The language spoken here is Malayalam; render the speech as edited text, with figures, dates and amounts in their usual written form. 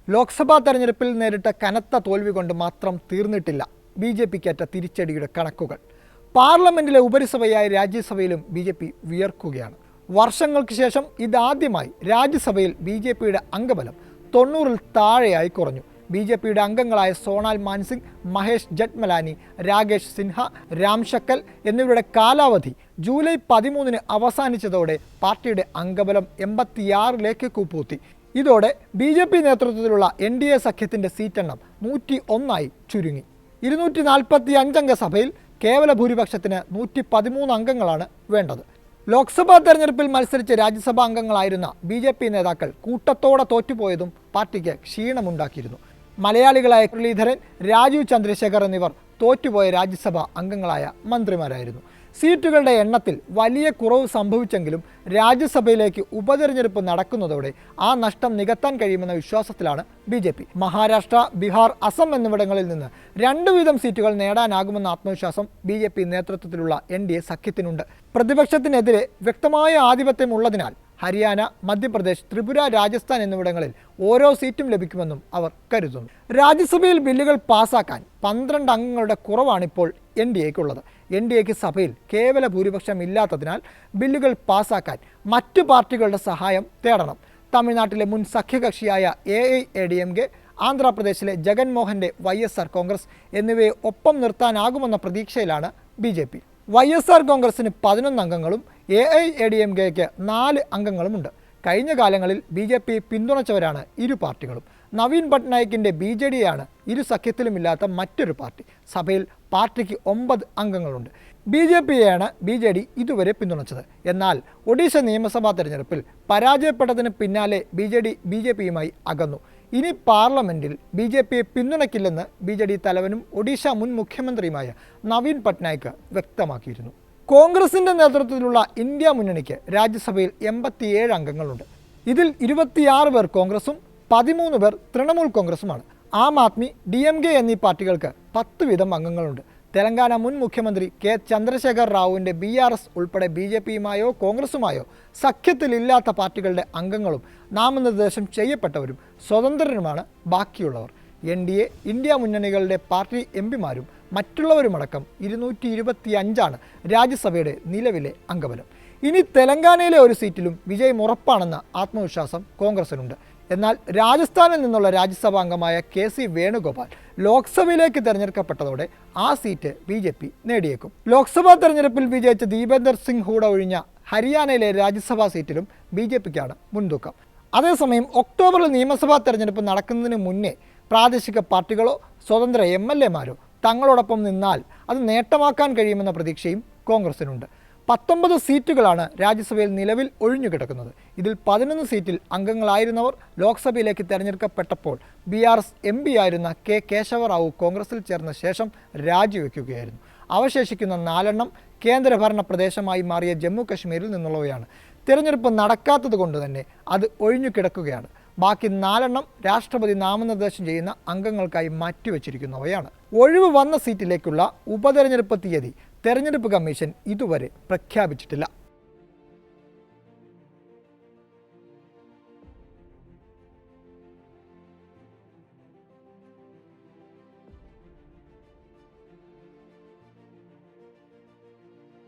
ലോക്സഭാ തെരഞ്ഞെടുപ്പിൽ നേരിട്ട കനത്ത തോൽവി കൊണ്ട് മാത്രം തീർന്നിട്ടില്ല ബി ജെ പിക്കേറ്റ തിരിച്ചടിയുടെ കണക്കുകൾ. പാർലമെന്റിലെ ഉപരിസഭയായ രാജ്യസഭയിലും ബി ജെ പി വിയർക്കുകയാണ്. വർഷങ്ങൾക്ക് ശേഷം ഇതാദ്യമായി രാജ്യസഭയിൽ ബി ജെ പിയുടെ അംഗബലം 90-ൽ താഴെയായി കുറഞ്ഞു. ബി ജെ പിയുടെ അംഗങ്ങളായ സോണാൽ മാൻസിംഗ്, മഹേഷ് ജഠ്മലാനി, രാകേഷ് സിൻഹ, രാം ശക്കൽ എന്നിവരുടെ കാലാവധി ജൂലൈ 13-ന് അവസാനിച്ചതോടെ പാർട്ടിയുടെ അംഗബലം 86-ലേക്ക് കൂപ്പുകുത്തി. ഇതോടെ ബി ജെ പി നേതൃത്വത്തിലുള്ള എൻ ഡി എ സഖ്യത്തിൻ്റെ സീറ്റെണ്ണം 101 ചുരുങ്ങി. 245 അംഗ സഭയിൽ കേവല ഭൂരിപക്ഷത്തിന് 113 അംഗങ്ങളാണ് വേണ്ടത്. ലോക്സഭാ തെരഞ്ഞെടുപ്പിൽ മത്സരിച്ച രാജ്യസഭാ അംഗങ്ങളായിരുന്ന ബി ജെ പി നേതാക്കൾ കൂട്ടത്തോടെ തോറ്റുപോയതും പാർട്ടിക്ക് ക്ഷീണമുണ്ടാക്കിയിരുന്നു. മലയാളികളായ മുരളീധരൻ, രാജീവ് ചന്ദ്രശേഖർ എന്നിവർ തോറ്റുപോയ രാജ്യസഭാ അംഗങ്ങളായ മന്ത്രിമാരായിരുന്നു. സീറ്റുകളുടെ എണ്ണത്തിൽ വലിയ കുറവ് സംഭവിച്ചെങ്കിലും രാജ്യസഭയിലേക്ക് ഉപതെരഞ്ഞെടുപ്പ് നടക്കുന്നതോടെ ആ നഷ്ടം നികത്താൻ കഴിയുമെന്ന വിശ്വാസത്തിലാണ് B J P. Maharashtra, Bihar, Assam എന്നിവിടങ്ങളിൽ നിന്ന് 2 വീതം സീറ്റുകൾ നേടാനാകുമെന്ന ആത്മവിശ്വാസം ബി ജെ പി നേതൃത്വത്തിലുള്ള എൻ ഡി എ സഖ്യത്തിനുണ്ട്. പ്രതിപക്ഷത്തിനെതിരെ വ്യക്തമായ ആധിപത്യമുള്ളതിനാൽ ഹരിയാന, മധ്യപ്രദേശ്, ത്രിപുര, രാജസ്ഥാൻ എന്നിവിടങ്ങളിൽ ഓരോ സീറ്റും ലഭിക്കുമെന്നും അവർ കരുതുന്നു. രാജ്യസഭയിൽ ബില്ലുകൾ പാസാക്കാൻ 12 അംഗങ്ങളുടെ കുറവാണിപ്പോൾ എൻ ഡി എക്കുള്ളത്. എൻ ഡി എക്ക് സഭയിൽ കേവല ഭൂരിപക്ഷം ഇല്ലാത്തതിനാൽ ബില്ലുകൾ പാസാക്കാൻ മറ്റു പാർട്ടികളുടെ സഹായം തേടണം. തമിഴ്നാട്ടിലെ മുൻ സഖ്യകക്ഷിയായ AIADMK, ആന്ധ്രാപ്രദേശിലെ ജഗൻമോഹൻ്റെ YSR കോൺഗ്രസ് എന്നിവയെ ഒപ്പം നിർത്താനാകുമെന്ന പ്രതീക്ഷയിലാണ് ബി ജെ പി. YSR കോൺഗ്രസിന് 11 അംഗങ്ങളും AIADMKയ്ക്ക് 4 അംഗങ്ങളുമുണ്ട്. കഴിഞ്ഞ കാലങ്ങളിൽ ബി ജെ പി പിന്തുണച്ചവരാണ് ഇരു പാർട്ടികളും. നവീൻ പട്നായിക്കിൻ്റെ BJD യാണ് ഇരു സഖ്യത്തിലുമില്ലാത്ത മറ്റൊരു പാർട്ടി. സഭയിൽ പാർട്ടിക്ക് 9 അംഗങ്ങളുണ്ട്. ബി ജെ പിയെയാണ് BJD ഇതുവരെ പിന്തുണച്ചത്. എന്നാൽ ഒഡീഷ നിയമസഭാ തെരഞ്ഞെടുപ്പിൽ പരാജയപ്പെട്ടതിന് പിന്നാലെ BJD ബി ജെ പിയുമായി അകന്നു. ഇനി പാർലമെന്റിൽ ബി ജെ പിയെ പിന്തുണയ്ക്കില്ലെന്ന് BJD തലവനും ഒഡീഷ മുൻ മുഖ്യമന്ത്രിയുമായ നവീൻ പട്നായിക് വ്യക്തമാക്കിയിരുന്നു. കോൺഗ്രസിൻ്റെ നേതൃത്വത്തിലുള്ള ഇന്ത്യ മുന്നണിക്ക് രാജ്യസഭയിൽ 87 അംഗങ്ങളുണ്ട്. ഇതിൽ 26 പേർ കോൺഗ്രസും 13 പേർ തൃണമൂൽ കോൺഗ്രസുമാണ്. ആം ആദ്മി, DMK എന്നീ പാർട്ടികൾക്ക് 10 വീതം അംഗങ്ങളുണ്ട്. തെലങ്കാന മുൻ മുഖ്യമന്ത്രി K. ചന്ദ്രശേഖർ റാവുവിൻ്റെ BRS ഉൾപ്പെടെ ബി ജെ പിയുമായോ കോൺഗ്രസുമായോ സഖ്യത്തിലില്ലാത്ത പാർട്ടികളുടെ അംഗങ്ങളും നാമനിർദ്ദേശം ചെയ്യപ്പെട്ടവരും സ്വതന്ത്രരുമാണ് ബാക്കിയുള്ളവർ. NDA, ഇന്ത്യ മുന്നണികളുടെ പാർട്ടി എംപിമാരും മറ്റുള്ളവരുമടക്കം 225 രാജ്യസഭയുടെ നിലവിലെ അംഗബലം. ഇനി തെലങ്കാനയിലെ ഒരു സീറ്റിലും വിജയം ഉറപ്പാണെന്ന ആത്മവിശ്വാസം കോൺഗ്രസിനുണ്ട്. എന്നാൽ രാജസ്ഥാനിൽ നിന്നുള്ള രാജ്യസഭാ അംഗമായ KC വേണുഗോപാൽ ലോക്സഭയിലേക്ക് തിരഞ്ഞെടുക്കപ്പെട്ടതോടെ ആ സീറ്റ് ബി ജെ പി നേടിയേക്കും. ലോക്സഭാ തെരഞ്ഞെടുപ്പിൽ വിജയിച്ച ദീപേന്ദർ സിംഗ് ഹൂഡ ഒഴിഞ്ഞ ഹരിയാനയിലെ രാജ്യസഭാ സീറ്റിലും ബി ജെ പിക്കാണ് മുൻതൂക്കം. അതേസമയം ഒക്ടോബറിൽ നിയമസഭാ തെരഞ്ഞെടുപ്പ് നടക്കുന്നതിന് മുന്നേ പ്രാദേശിക പാർട്ടികളോ സ്വതന്ത്ര MLAമാരോ തങ്ങളോടൊപ്പം നിന്നാൽ അത് നേട്ടമാക്കാൻ കഴിയുമെന്ന പ്രതീക്ഷയും കോൺഗ്രസിനുണ്ട്. 19 സീറ്റുകളാണ് രാജ്യസഭയിൽ നിലവിൽ ഒഴിഞ്ഞുകിടക്കുന്നത്. ഇതിൽ 11 സീറ്റിൽ അംഗങ്ങളായിരുന്നവർ ലോക്സഭയിലേക്ക് തിരഞ്ഞെടുക്കപ്പെട്ടപ്പോൾ BRS MP ആയിരുന്ന K. കേശവറാവു കോൺഗ്രസിൽ ചേർന്ന ശേഷം രാജിവെക്കുകയായിരുന്നു. അവശേഷിക്കുന്ന 4 കേന്ദ്രഭരണ പ്രദേശമായി മാറിയ ജമ്മു കശ്മീരിൽ നിന്നുള്ളവയാണ്. തിരഞ്ഞെടുപ്പ് നടക്കാത്തത് കൊണ്ട് തന്നെ അത് ഒഴിഞ്ഞു കിടക്കുകയാണ്. ബാക്കി 4 രാഷ്ട്രപതി നാമനിർദ്ദേശം ചെയ്യുന്ന അംഗങ്ങൾക്കായി മാറ്റിവെച്ചിരിക്കുന്നവയാണ്. ഒഴിവ് വന്ന സീറ്റിലേക്കുള്ള ഉപതെരഞ്ഞെടുപ്പ് തീയതി തെരഞ്ഞെടുപ്പ് കമ്മീഷൻ ഇതുവരെ പ്രഖ്യാപിച്ചിട്ടില്ല.